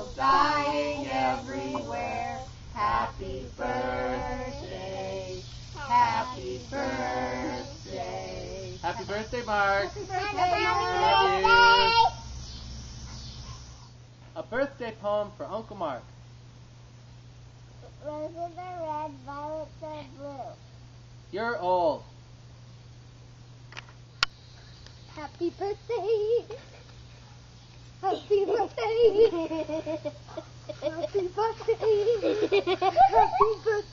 candles dying everywhere. Happy birthday, happy birthday. Happy birthday, Mark. Happy birthday, Love Mark. you. A birthday poem for Uncle Mark. Roses are red, violets are blue. You're old. Happy birthday! Happy birthday! Happy birthday! Happy birthday!